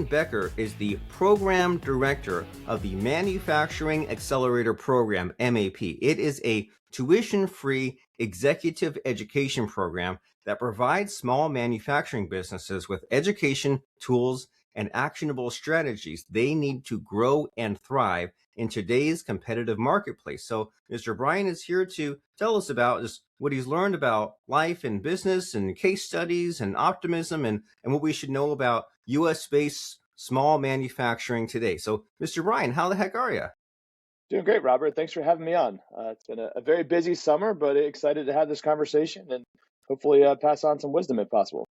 Becker is the Program Director of the Manufacturing Accelerator Program, MAP. It is a tuition-free executive education program that provides small manufacturing businesses with education, tools, and actionable strategies they need to grow and thrive in today's competitive marketplace. So Mr. Brian is here to tell us about just what he's learned about life and business and case studies and optimism and what we should know about US-based small manufacturing today. So Mr. Brian, how the heck are you? Doing great, Robert. Thanks for having me on. It's been a very busy summer, but excited to have this conversation and hopefully pass on some wisdom if possible.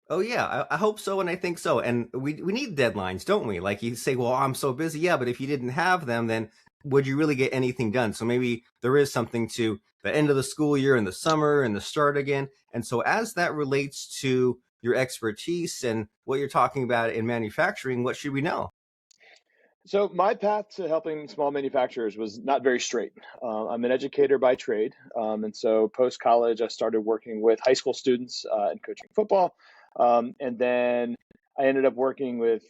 Oh yeah, I hope so, and I think so. And we need deadlines, don't we? Like you say, well, I'm so busy. Yeah, but if you didn't have them, then would you really get anything done? So maybe there is something to the end of the school year and the summer and the start again. And so as that relates to your expertise and what you're talking about in manufacturing, what should we know? So my path to helping small manufacturers was not very straight. I'm an educator by trade, and so post college, I started working with high school students and coaching football, and then I ended up working with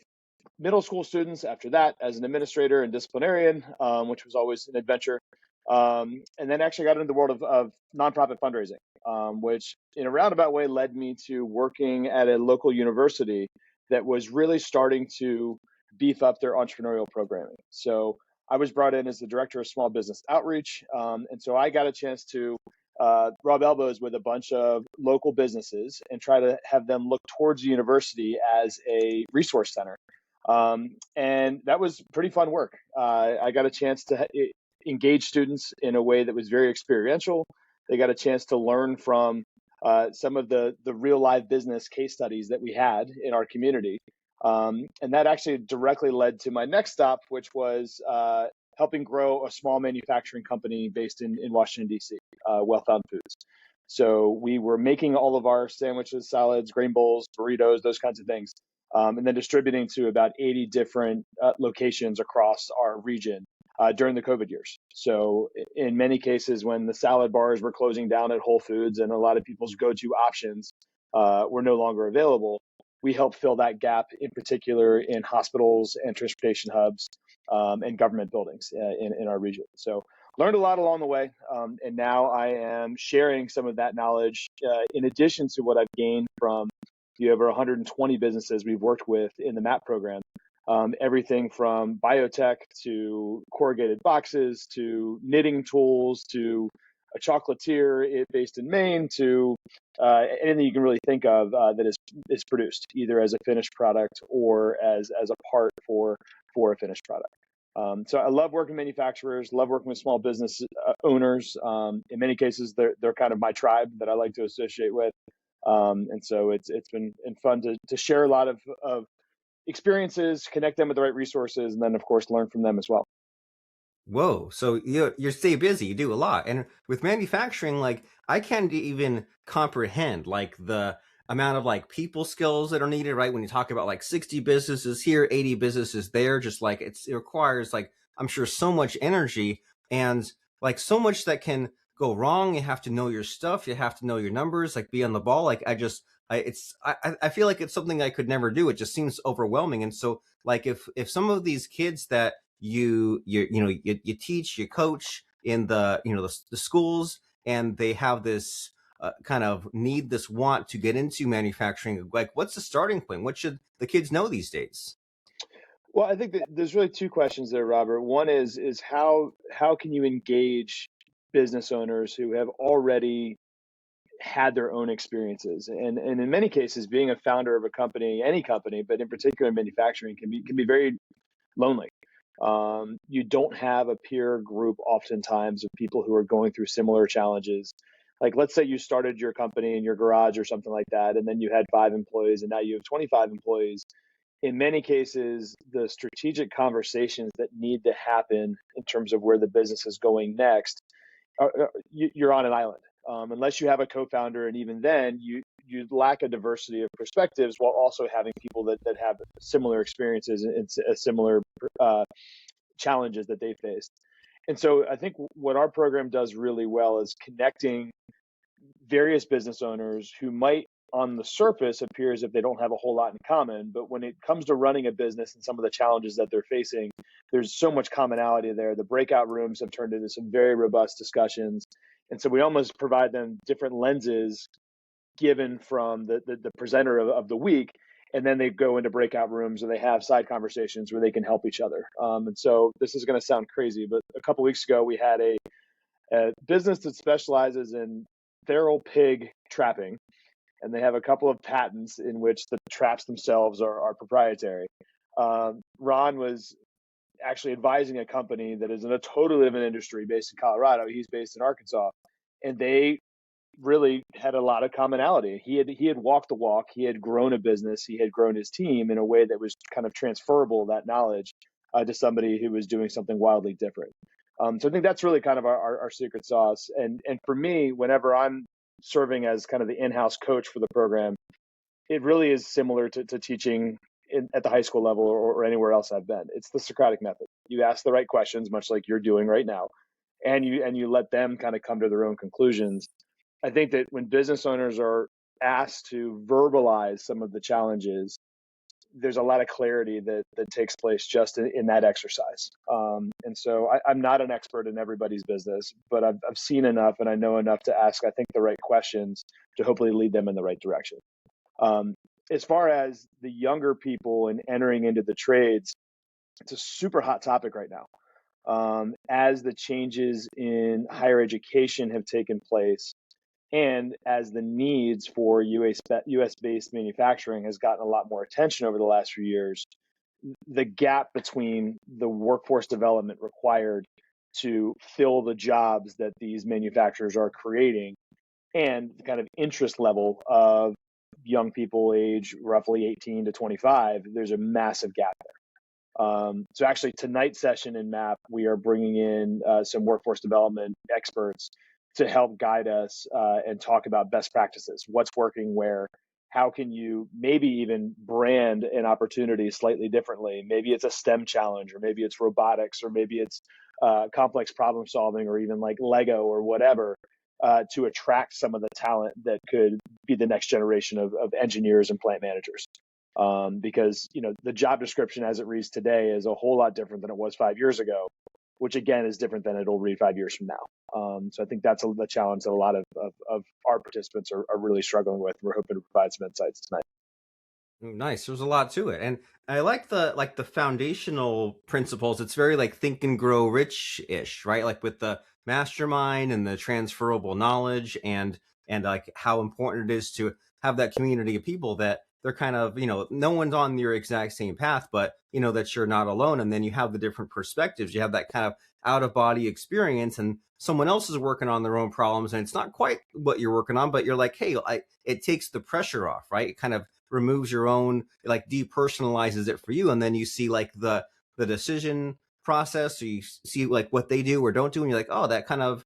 middle school students after that as an administrator and disciplinarian, which was always an adventure. And then actually got into the world of nonprofit fundraising, which in a roundabout way led me to working at a local university that was really starting to beef up their entrepreneurial programming. So I was brought in as the director of small business outreach. And so I got a chance to rub elbows with a bunch of local businesses and try to have them look towards the university as a resource center. And that was pretty fun work. I got a chance to engage students in a way that was very experiential. They got a chance to learn from some of the real live business case studies that we had in our community. And that actually directly led to my next stop, which was helping grow a small manufacturing company based in Washington, D.C., Well Found Foods. So we were making all of our sandwiches, salads, grain bowls, burritos, those kinds of things, and then distributing to about 80 different locations across our region during the COVID years. So in many cases, when the salad bars were closing down at Whole Foods and a lot of people's go-to options were no longer available, we help fill that gap, in particular in hospitals and transportation hubs and government buildings in our region. So learned a lot along the way, and now I am sharing some of that knowledge in addition to what I've gained from the over 120 businesses we've worked with in the MAP program. Everything from biotech to corrugated boxes to knitting tools to a chocolatier based in Maine to anything you can really think of that is produced either as a finished product or as a part for a finished product. So I love working with manufacturers, love working with small business owners. In many cases, they're kind of my tribe that I like to associate with. And so it's been fun to share a lot of experiences, connect them with the right resources, and then of course learn from them as well. Whoa. So you stay busy, you do a lot. And with manufacturing, like I can't even comprehend like the amount of like people skills that are needed, right? When you talk about like 60 businesses here, 80 businesses there, just like it requires like I'm sure so much energy and like so much that can go wrong. You have to know your stuff, you have to know your numbers, like be on the ball. Like I feel like it's something I could never do. It just seems overwhelming. And so like if some of these kids that you teach, you coach in the schools, and they have this kind of need, this want to get into manufacturing, like what's the starting point? What should the kids know these days? Well, I think that there's really two questions there, Robert. One is how can you engage business owners who have already had their own experiences, and in many cases, being a founder of a company, any company, but in particular manufacturing, can be very lonely. You don't have a peer group oftentimes of people who are going through similar challenges. Like, let's say you started your company in your garage or something like that, and then you had 5 employees, and now you have 25 employees. In many cases, the strategic conversations that need to happen in terms of where the business is going next, you're on an island. Unless you have a co-founder, and even then, you lack a diversity of perspectives while also having people that have similar experiences and similar uh, challenges that they faced. And so I think what our program does really well is connecting various business owners who might on the surface appears if they don't have a whole lot in common. But when it comes to running a business and some of the challenges that they're facing, there's so much commonality there. The breakout rooms have turned into some very robust discussions. And so we almost provide them different lenses given from the presenter of the week. And then they go into breakout rooms and they have side conversations where they can help each other. And so this is going to sound crazy, but a couple weeks ago, we had a business that specializes in feral pig trapping. And they have a couple of patents in which the traps themselves are proprietary. Ron was actually advising a company that is in a totally different industry based in Colorado. He's based in Arkansas. And they really had a lot of commonality. He had walked the walk. He had grown a business. He had grown his team in a way that was kind of transferable, that knowledge, to somebody who was doing something wildly different. So I think that's really kind of our secret sauce. And for me, whenever I'm serving as kind of the in-house coach for the program, it really is similar to teaching at the high school level or anywhere else I've been. It's the Socratic method. You ask the right questions, much like you're doing right now, and you let them kind of come to their own conclusions. I think that when business owners are asked to verbalize some of the challenges, there's a lot of clarity that takes place just in that exercise. And so I'm not an expert in everybody's business, but I've seen enough and I know enough to ask, I think, the right questions to hopefully lead them in the right direction. As far as the younger people and entering into the trades, it's a super hot topic right now. As the changes in higher education have taken place, and as the needs for US-based manufacturing has gotten a lot more attention over the last few years, the gap between the workforce development required to fill the jobs that these manufacturers are creating and the kind of interest level of young people age roughly 18 to 25, there's a massive gap there. So actually tonight's session in MAP, we are bringing in some workforce development experts to help guide us and talk about best practices, what's working where, how can you maybe even brand an opportunity slightly differently. Maybe it's a STEM challenge, or maybe it's robotics, or maybe it's complex problem solving, or even like Lego or whatever, to attract some of the talent that could be the next generation of engineers and plant managers. Because the job description as it reads today is a whole lot different than it was 5 years ago, which again is different than it'll read 5 years from now. So I think that's the challenge that a lot of our participants are really struggling with. We're hoping to provide some insights tonight. Nice. There's a lot to it. And I like the foundational principles. It's very like think and grow rich-ish, right? Like with the mastermind and the transferable knowledge and like how important it is to have that community of people that they're kind of, no one's on your exact same path, but that you're not alone. And then you have the different perspectives. You have that kind of out of body experience, and someone else is working on their own problems and it's not quite what you're working on, but you're like, hey, it takes the pressure off, right? It kind of removes your own, like depersonalizes it for you. And then you see like the decision process. So you see like what they do or don't do. And you're like, oh, that kind of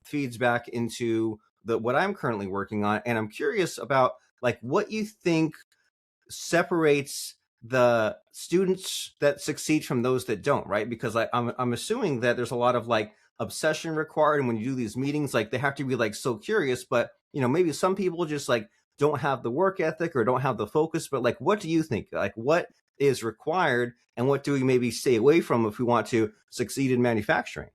feeds back into what I'm currently working on. And I'm curious about like what you think separates the students that succeed from those that don't, right? Because I'm assuming that there's a lot of like obsession required. And when you do these meetings, like they have to be like so curious, but maybe some people just like don't have the work ethic or don't have the focus. But like, what do you think? Like what is required and what do we maybe stay away from if we want to succeed in manufacturing?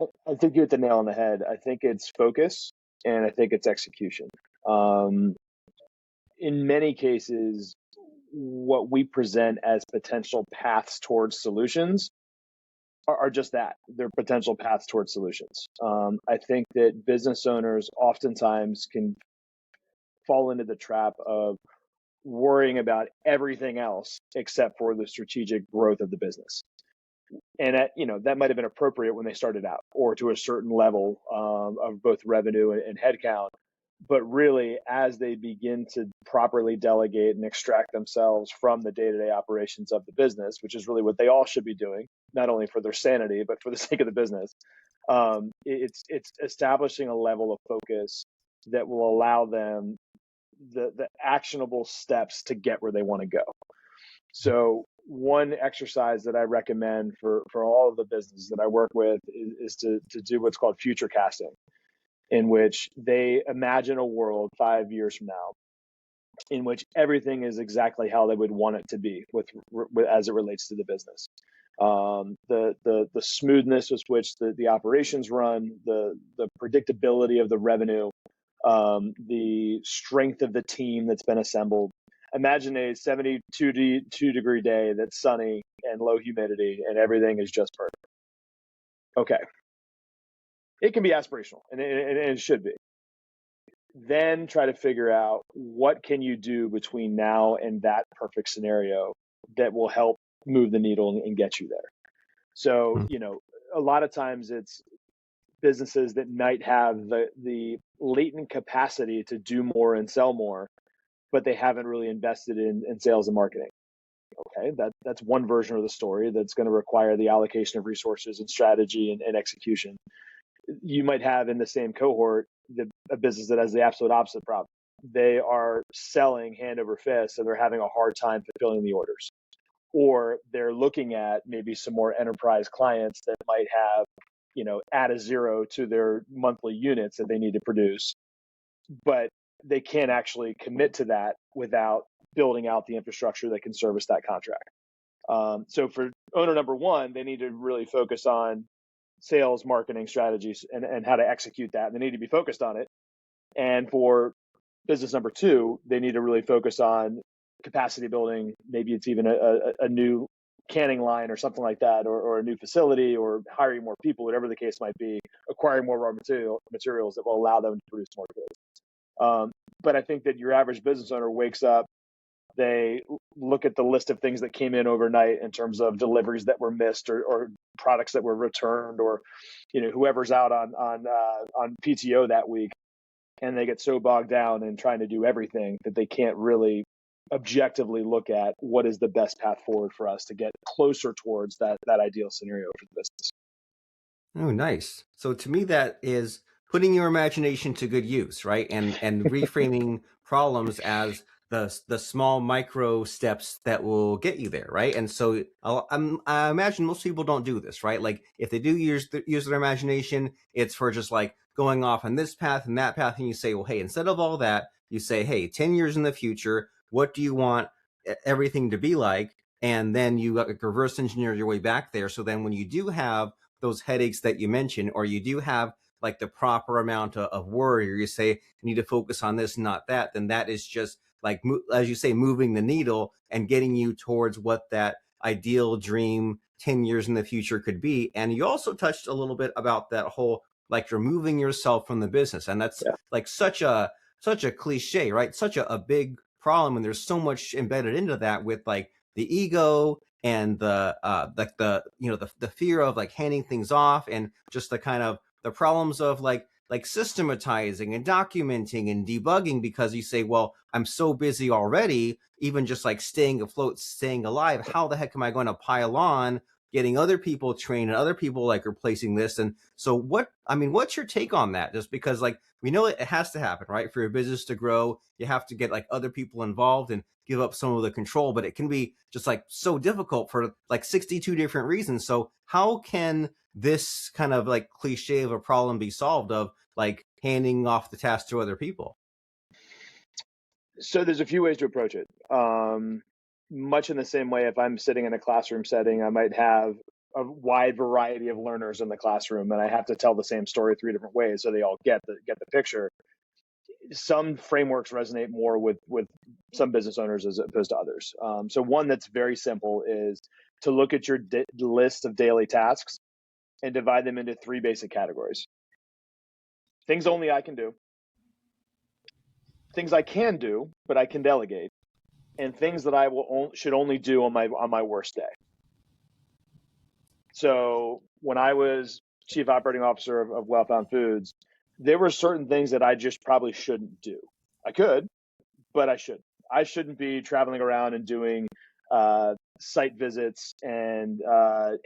I think you hit the nail on the head. I think it's focus and I think it's execution. In many cases, what we present as potential paths towards solutions are just that. They're potential paths towards solutions. I think that business owners oftentimes can fall into the trap of worrying about everything else except for the strategic growth of the business. And that might have been appropriate when they started out or to a certain level of both revenue and headcount. But really, as they begin to properly delegate and extract themselves from the day-to-day operations of the business, which is really what they all should be doing, not only for their sanity, but for the sake of the business, it's establishing a level of focus that will allow them the actionable steps to get where they want to go. So one exercise that I recommend for all of the businesses that I work with is to do what's called future casting, in which they imagine a world 5 years from now in which everything is exactly how they would want it to be with as it relates to the business. The smoothness with which the operations run, the predictability of the revenue, the strength of the team that's been assembled. Imagine a 72-degree day that's sunny and low humidity, and everything is just perfect. Okay, it can be aspirational, and it should be. Then try to figure out what can you do between now and that perfect scenario that will help move the needle and get you there. So, a lot of times it's businesses that might have the latent capacity to do more and sell more, but they haven't really invested in sales and marketing. Okay, that's one version of the story that's going to require the allocation of resources and strategy and execution. You might have in the same cohort a business that has the absolute opposite problem. They are selling hand over fist and they're having a hard time fulfilling the orders. Or they're looking at maybe some more enterprise clients that might have, add a zero to their monthly units that they need to produce, but they can't actually commit to that without building out the infrastructure that can service that contract. So for owner number one, they need to really focus on sales, marketing strategies, and how to execute that. They need to be focused on it. And for business number two, they need to really focus on capacity building. Maybe it's even a new canning line or something like that, or a new facility, or hiring more people, whatever the case might be, acquiring more raw materials that will allow them to produce more goods. But I think that your average business owner wakes up, they look at the list of things that came in overnight in terms of deliveries that were missed, or products that were returned, or whoever's out on PTO that week, and they get so bogged down in trying to do everything that they can't really objectively look at what is the best path forward for us to get closer towards that ideal scenario for the business. Oh, nice. So to me, that is putting your imagination to good use, right? And reframing problems as the small micro steps that will get you there, right? And so I imagine most people don't do this, right? Like if they do use their imagination, it's for just like going off on this path and that path, and you say, well, hey, instead of all that, you say, hey, 10 years in the future, what do you want everything to be like? And then you reverse engineer your way back there. So then when you do have those headaches that you mentioned, or you do have like the proper amount of worry, or you say you need to focus on this, not that, then that is just like, as you say, moving the needle and getting you towards what that ideal dream 10 years in the future could be. And you also touched a little bit about that whole, like, removing yourself from the business. And that's like such a cliche, right? Such a big problem. And there's so much embedded into that with like the ego and the fear of like handing things off, and just the kind of the problems of like systematizing and documenting and debugging, because you say, well, I'm so busy already, even just like staying afloat, staying alive, how the heck am I going to pile on getting other people trained and other people like replacing this? And so what's your take on that? Just because like we know it has to happen, right? For your business to grow, you have to get like other people involved and give up some of the control, but it can be just like so difficult for like 62 different reasons. So how can this kind of like cliche of a problem be solved, of like handing off the task to other people? So there's a few ways to approach it. Much in the same way, if I'm sitting in a classroom setting, I might have a wide variety of learners in the classroom, and I have to tell the same story three different ways so they all get the picture. Some frameworks resonate more with some business owners as opposed to others. So one that's very simple is to look at your list of daily tasks and divide them into three basic categories: things only I can do, things I can do but I can delegate, and things that I should only do on my worst day. So when I was chief operating officer of Well Found Foods, there were certain things that I just probably shouldn't do. I could, but I shouldn't. I shouldn't be traveling around and doing site visits and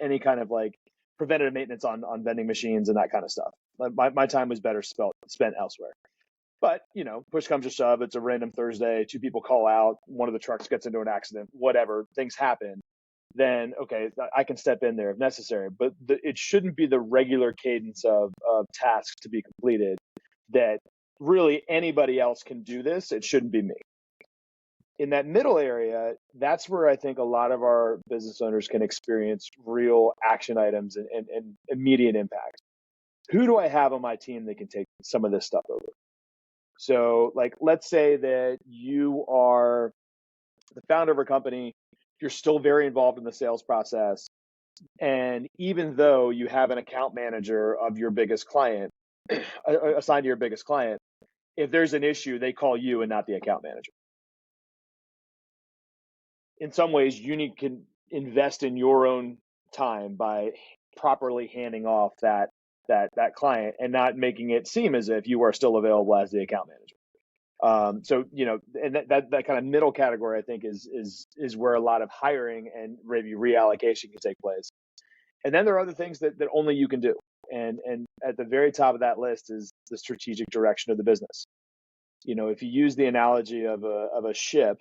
any kind of like preventative maintenance on vending machines and that kind of stuff. My time was better spent elsewhere. But, push comes to shove, it's a random Thursday, two people call out, one of the trucks gets into an accident, whatever, things happen. Then, okay, I can step in there if necessary. But it shouldn't be the regular cadence of tasks to be completed that really anybody else can do this. It shouldn't be me. In that middle area, that's where I think a lot of our business owners can experience real action items and immediate impact. Who do I have on my team that can take some of this stuff over? So, like, let's say that you are the founder of a company, you're still very involved in the sales process. And even though you have an account manager of your biggest client assigned to your biggest client, if there's an issue, they call you and not the account manager. In some ways, you can invest in your own time by properly handing off that client and not making it seem as if you are still available as the account manager. So and that kind of middle category, I think, is where a lot of hiring and maybe reallocation can take place. And then there are other things that only you can do. And at the very top of that list is the strategic direction of the business. If you use the analogy of a ship,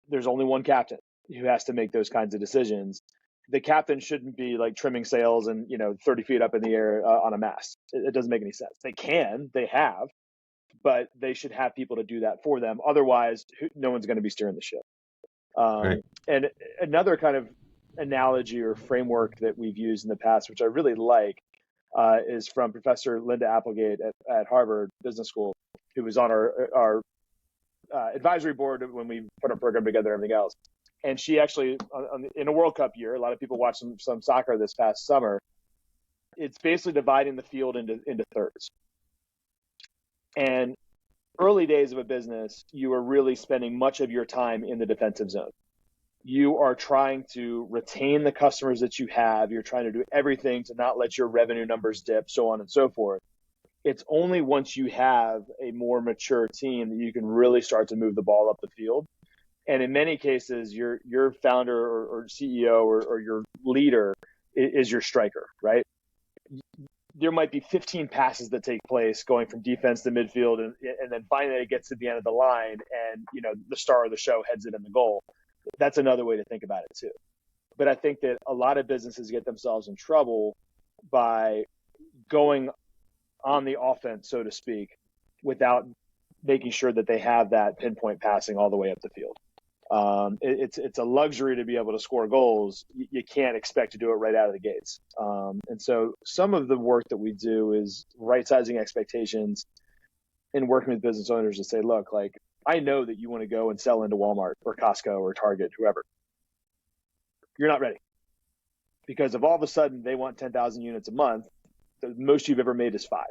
there's only one captain who has to make those kinds of decisions. The captain shouldn't be like trimming sails and 30 feet up in the air on a mast. It doesn't make any sense. They have, but they should have people to do that for them. Otherwise, no one's going to be steering the ship. Right. And another kind of analogy or framework that we've used in the past, which I really like, is from Professor Linda Applegate at Harvard Business School, who was on our advisory board when we put our program together and everything else. And she actually, in a World Cup year, a lot of people watched some soccer this past summer. It's basically dividing the field into thirds. And early days of a business, you are really spending much of your time in the defensive zone. You are trying to retain the customers that you have. You're trying to do everything to not let your revenue numbers dip, so on and so forth. It's only once you have a more mature team that you can really start to move the ball up the field. And in many cases, your founder or CEO or your leader is your striker, right? There might be 15 passes that take place going from defense to midfield, and then finally it gets to the end of the line, and the star of the show heads it in the goal. That's another way to think about it too. But I think that a lot of businesses get themselves in trouble by going on the offense, so to speak, without making sure that they have that pinpoint passing all the way up the field. It's a luxury to be able to score goals. You can't expect to do it right out of the gates. And so some of the work that we do is right-sizing expectations and working with business owners to say, look, like, I know that you want to go and sell into Walmart or Costco or Target, whoever. You're not ready. Because if all of a sudden they want 10,000 units a month, the most you've ever made is 5.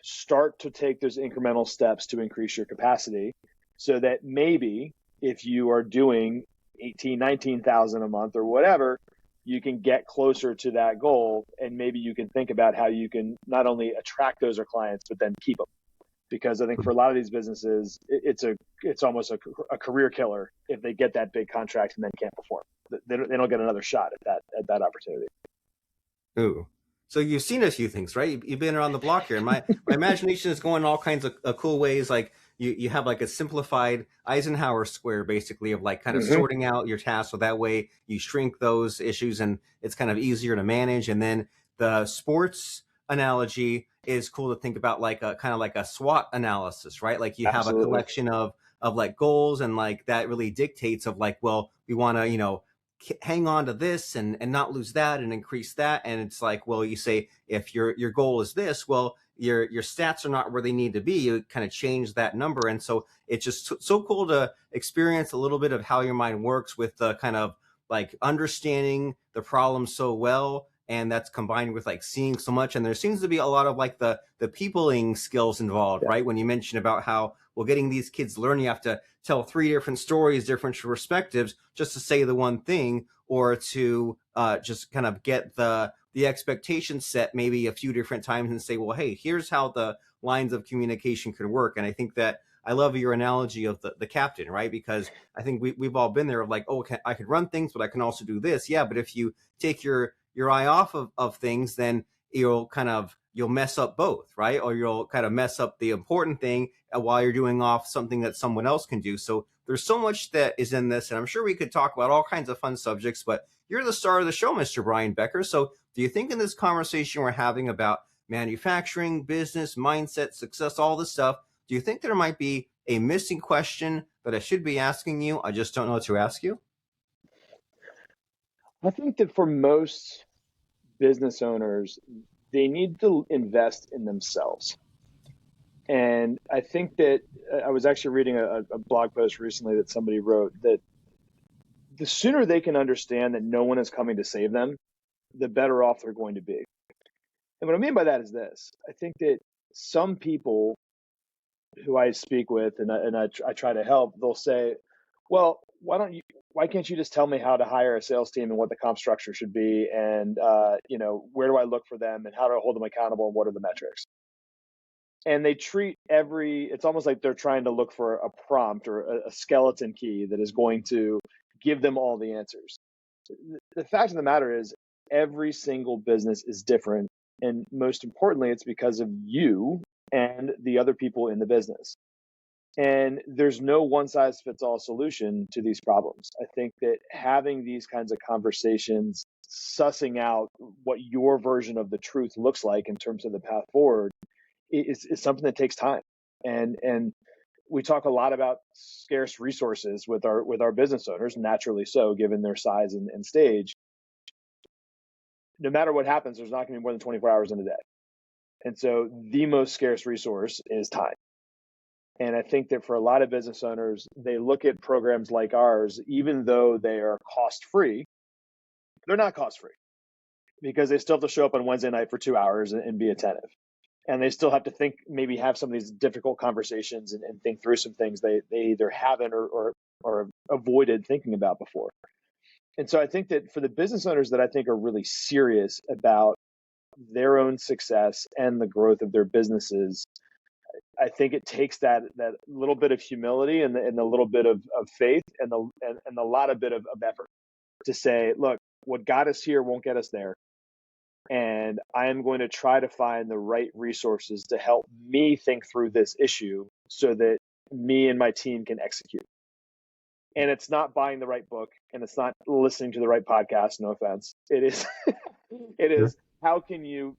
Start to take those incremental steps to increase your capacity so that maybe if you are doing 18, 19,000 a month or whatever, you can get closer to that goal. And maybe you can think about how you can not only attract those clients, but then keep them. Because I think for a lot of these businesses, it's almost a career killer if they get that big contract and then can't perform. They don't get another shot at that opportunity. Ooh. So you've seen a few things, right? You've been around the block here. And my imagination is going all kinds of cool ways. Like you have like a simplified Eisenhower square, basically, of like kind of sorting out your tasks. So that way you shrink those issues and it's kind of easier to manage. And then the sports analogy is cool to think about, like a kind of like a SWOT analysis, right? Like you have a collection of like goals, and like that really dictates of like, well, we want to, hang on to this and not lose that and increase that. And it's like, well, you say, if your goal is this, well, your stats are not where they need to be. You kind of change that number. And so it's just so cool to experience a little bit of how your mind works with the kind of like understanding the problem so well. And that's combined with like seeing so much. And there seems to be a lot of like the peopling skills involved, right? When you mention about how, well, getting these kids learn, you have to tell 3 different stories, different perspectives, just to say the one thing, or to just kind of get the expectation set maybe a few different times and say, well, hey, here's how the lines of communication could work. And I think that I love your analogy of the captain, right? Because I think we've all been there of like, oh, I could run things, but I can also do this. Yeah, but if you take your eye off of things, then you'll mess up both, right? Or you'll kind of mess up the important thing while you're doing off something that someone else can do. So there's so much that is in this, and I'm sure we could talk about all kinds of fun subjects, but you're the star of the show, Mr. Brian Becker. So do you think in this conversation we're having about manufacturing, business, mindset, success, all this stuff, do you think there might be a missing question that I should be asking you, I just don't know what to ask you? I think that for most business owners, they need to invest in themselves. And I think that I was actually reading a blog post recently that somebody wrote that the sooner they can understand that no one is coming to save them, the better off they're going to be. And what I mean by that is this. I think that some people who I speak with and I try to help, they'll say, well, why can't you just tell me how to hire a sales team and what the comp structure should be and where do I look for them and how do I hold them accountable and what are the metrics? And they treat it's almost like they're trying to look for a prompt or a skeleton key that is going to give them all the answers. The fact of the matter is every single business is different. And most importantly, it's because of you and the other people in the business. And there's no one size fits all solution to these problems. I think that having these kinds of conversations, sussing out what your version of the truth looks like in terms of the path forward is something that takes time. And we talk a lot about scarce resources with our business owners, naturally so, given their size and stage. No matter what happens, there's not going to be more than 24 hours in a day. And so the most scarce resource is time. And I think that for a lot of business owners, they look at programs like ours, even though they are cost-free, they're not cost-free because they still have to show up on Wednesday night for 2 hours and be attentive. And they still have to think, maybe have some of these difficult conversations and think through some things they either haven't or avoided thinking about before. And so I think that for the business owners that I think are really serious about their own success and the growth of their businesses, I think it takes that little bit of humility and a little bit of faith and a lot of bit of effort to say, look, what got us here won't get us there. And I am going to try to find the right resources to help me think through this issue so that me and my team can execute. And it's not buying the right book and it's not listening to the right podcast, no offense. It is how can you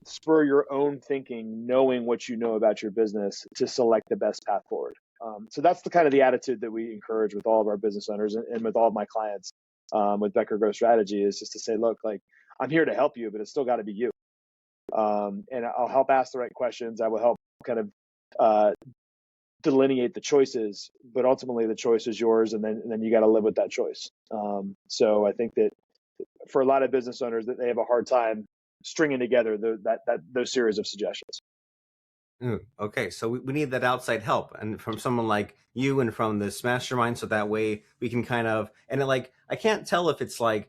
spur your own thinking, knowing what you know about your business to select the best path forward. So that's the kind of the attitude that we encourage with all of our business owners and with all of my clients with Becker Growth Strategy is just to say, look, like I'm here to help you, but it's still got to be you. And I'll help ask the right questions. I will help kind of delineate the choices, but ultimately the choice is yours, and then you got to live with that choice. So I think that for a lot of business owners, that they have a hard time stringing together those series of suggestions. Okay, so we need that outside help, and from someone like you and from this mastermind, so that way we can kind of I can't tell if it's like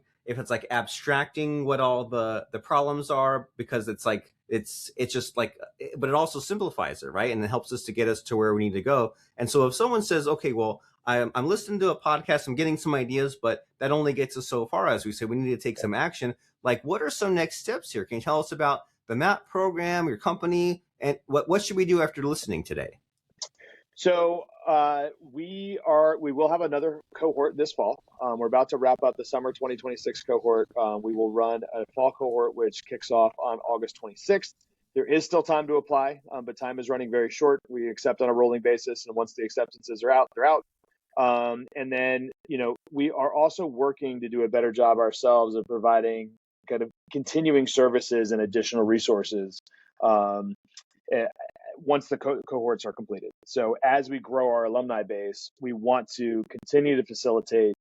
abstracting what all the problems are, because it's just like, but it also simplifies it, right? And it helps us to get us to where we need to go. And so if someone says, okay, well, I'm listening to a podcast, I'm getting some ideas, but that only gets us so far, as we say, we need to take some action. Like, what are some next steps here? Can you tell us about the MAP program, your company, and what should we do after listening today? So we will have another cohort this fall. We're about to wrap up the summer 2026 cohort. We will run a fall cohort, which kicks off on August 26th. There is still time to apply, but time is running very short. We accept on a rolling basis, and once the acceptances are out, they're out. And then, we are also working to do a better job ourselves of providing kind of continuing services and additional resources once the cohorts are completed. So as we grow our alumni base, we want to continue to facilitate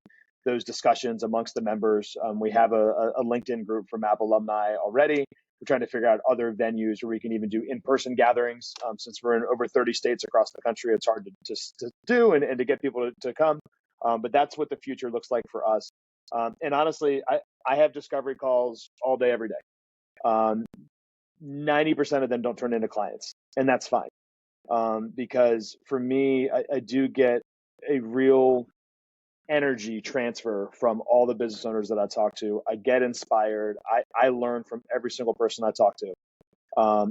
those discussions amongst the members. We have a LinkedIn group for MAP alumni already. We're trying to figure out other venues where we can even do in-person gatherings. Since we're in over 30 states across the country, it's hard to do and to get people to come. But that's what the future looks like for us. And honestly, I have discovery calls all day, every day. 90% of them don't turn into clients, and that's fine. Because for me, I do get a real energy transfer from all the business owners that I talk to. I get inspired. I learn from every single person I talk to.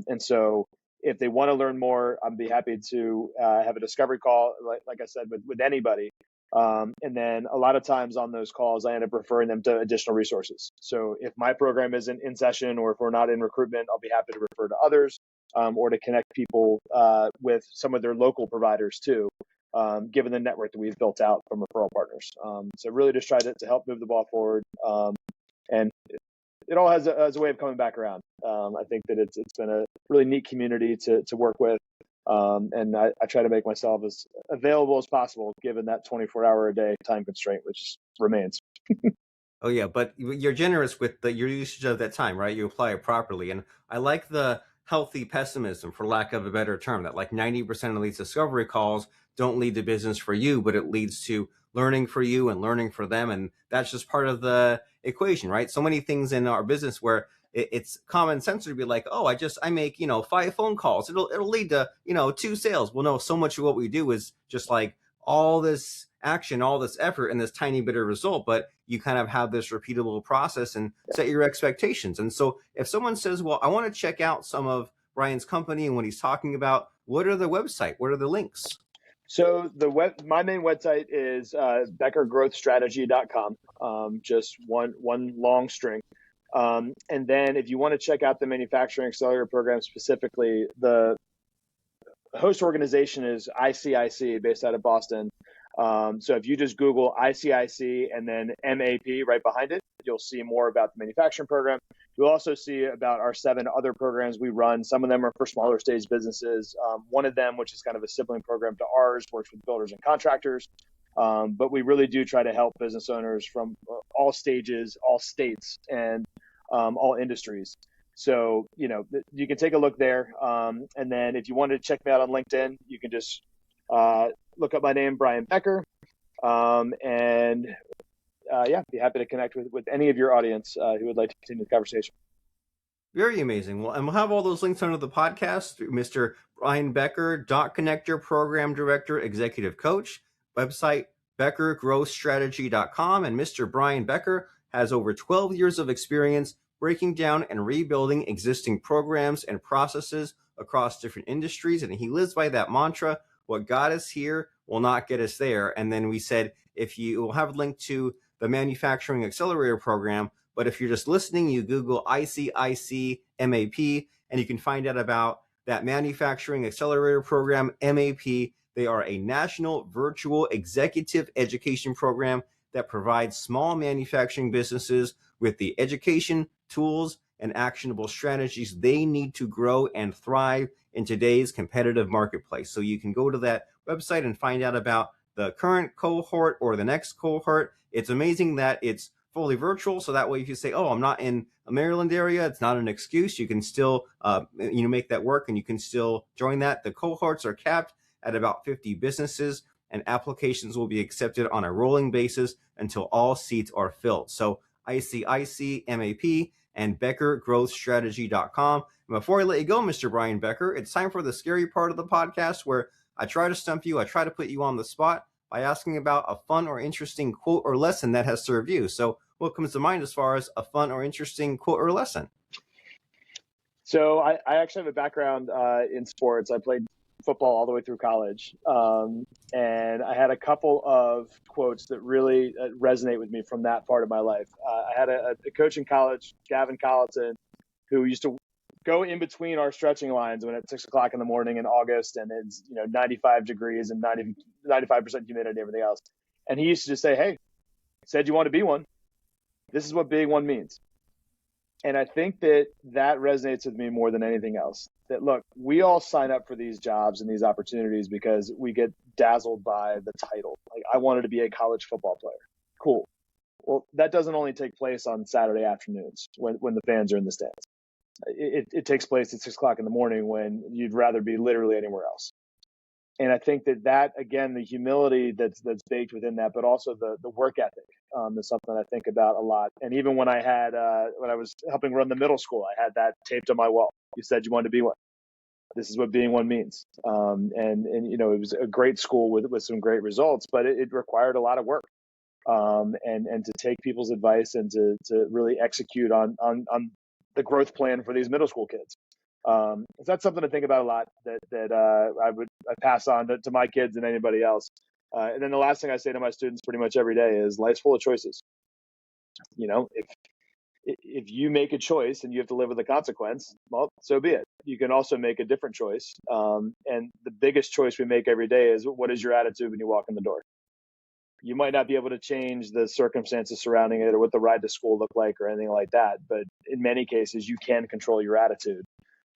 And so if they want to learn more, I'd be happy to have a discovery call, like I said, with anybody. And then a lot of times on those calls, I end up referring them to additional resources. So if my program isn't in session or if we're not in recruitment, I'll be happy to refer to others or to connect people with some of their local providers too. given the network that we've built out from referral partners. So really just try to help move the ball forward. And it all has a way of coming back around. I think that it's been a really neat community to work with. And I try to make myself as available as possible, given that 24-hour a day time constraint, which remains. Oh yeah, but you're generous with your usage of that time, right? You apply it properly, and I like the healthy pessimism, for lack of a better term, that like 90% of these discovery calls don't lead to business for you, but it leads to learning for you and learning for them, and that's just part of the equation, right? So many things in our business where it's common sense to be like, oh, I make 5 phone calls, it'll lead to 2 sales. Well, no, so much of what we do is just like all this action, all this effort, and this tiny bit of result, but you kind of have this repeatable process and set your expectations. And so if someone says, well, I want to check out some of Brian's company and what he's talking about, what are the website? What are the links? So my main website is beckergrowthstrategy.com, just one long string. And then if you want to check out the Manufacturing Accelerator Program specifically, the host organization is ICIC, based out of Boston. So if you just Google ICIC and then MAP right behind it, you'll see more about the manufacturing program. You'll also see about our 7 other programs we run. Some of them are for smaller stage businesses. One of them, which is kind of a sibling program to ours, works with builders and contractors. But we really do try to help business owners from all stages, all states, and all industries. So, you can take a look there. And then if you wanted to check me out on LinkedIn, you can just look up my name, Brian Becker. Be happy to connect with any of your audience who would like to continue the conversation. Very amazing. Well, and we'll have all those links under the podcast through Mr. Brian Becker, Connector, Program Director, Executive Coach, website beckergrowthstrategy.com. And Mr. Brian Becker has over 12 years of experience breaking down and rebuilding existing programs and processes across different industries. And he lives by that mantra, what got us here will not get us there. And then we said, if you will have a link to the Manufacturing Accelerator Program, but if you're just listening, you Google ICIC MAP, and you can find out about that Manufacturing Accelerator Program, MAP. They are a national virtual executive education program that provides small manufacturing businesses with the education, tools, and actionable strategies they need to grow and thrive in today's competitive marketplace. So you can go to that website and find out about the current cohort or the next cohort. It's amazing that it's fully virtual, so that way if you say, oh, I'm not in a Maryland area, it's not an excuse. You can still make that work, and you can still join that. The cohorts are capped at about 50 businesses, and applications will be accepted on a rolling basis until all seats are filled. So ICIC MAP and beckergrowthstrategy.com. And before I let you go, Mr. Brian Becker, it's time for the scary part of the podcast where I try to stump you. I try to put you on the spot by asking about a fun or interesting quote or lesson that has served you. So what comes to mind as far as a fun or interesting quote or lesson? So I actually have a background in sports. I played football all the way through college. And I had a couple of quotes that really resonate with me from that part of my life. I had a coach in college, Gavin Colleton, who used to go in between our stretching lines when it's 6 o'clock in the morning in August and it's 95 degrees and 95% humidity and everything else. And he used to just say, hey, said you want to be one. This is what being one means. And I think that resonates with me more than anything else. That, look, we all sign up for these jobs and these opportunities because we get dazzled by the title. Like, I wanted to be a college football player. Cool. Well, that doesn't only take place on Saturday afternoons when the fans are in the stands. It takes place at 6 o'clock in the morning when you'd rather be literally anywhere else. And I think that again, the humility that's baked within that, but also the work ethic is something I think about a lot. And even when I was helping run the middle school, I had that taped on my wall. You said you wanted to be one. This is what being one means. And it was a great school with some great results, but it required a lot of work. And to take people's advice and to really execute on the growth plan for these middle school kids. So that's something to think about a lot that I pass on to my kids and anybody else. And then the last thing I say to my students pretty much every day is life's full of choices. If if you make a choice and you have to live with the consequence, well, so be it. You can also make a different choice. And the biggest choice we make every day is, what is your attitude when you walk in the door? You might not be able to change the circumstances surrounding it or what the ride to school looked like or anything like that, but in many cases, you can control your attitude.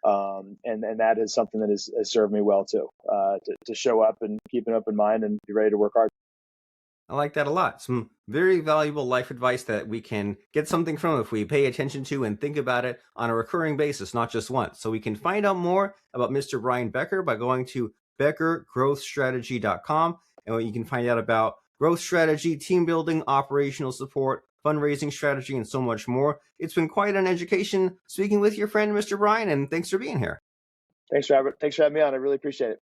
And that is something that has served me well too, to show up and keep an open mind and be ready to work hard. I like that a lot. Some very valuable life advice that we can get something from if we pay attention to and think about it on a recurring basis, not just once. So we can find out more about Mr. Brian Becker by going to beckergrowthstrategy.com, and you can find out about growth strategy, team building, operational support, fundraising strategy, and so much more. It's been quite an education speaking with your friend, Mr. Brian, and thanks for being here. Thanks, Robert. Thanks for having me on. I really appreciate it.